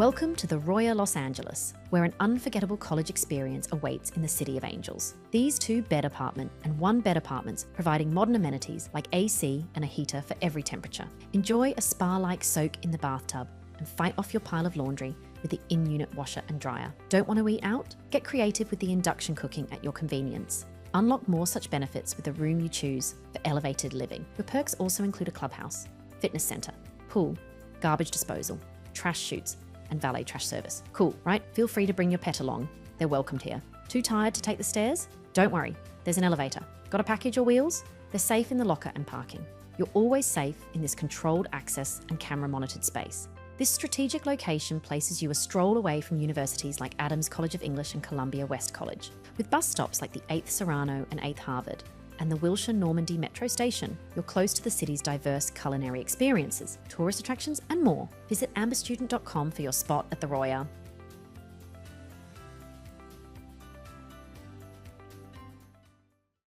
Welcome to the Roya Los Angeles, where an unforgettable college experience awaits in the City of Angels. These 2-bed apartment and 1-bed apartments providing modern amenities like AC and a heater for every temperature. Enjoy a spa-like soak in the bathtub and fight off your pile of laundry with the in-unit washer and dryer. Don't want to eat out? Get creative with the induction cooking at your convenience. Unlock more such benefits with the room you choose for elevated living. Your perks also include a clubhouse, fitness center, pool, garbage disposal, trash chutes, and valet trash service. Cool, right? Feel free to bring your pet along. They're welcomed here. Too tired to take the stairs? Don't worry, there's an elevator. Got a package or wheels? They're safe in the locker and parking. You're always safe in this controlled access and camera monitored space. This strategic location places you a stroll away from universities like Adams College of English and Columbia West College. With bus stops like the 8th Serrano and 8th Harvard, and the Wilshire Normandy Metro Station, you're close to the city's diverse culinary experiences, tourist attractions, and more. Visit amberstudent.com for your spot at the Roya.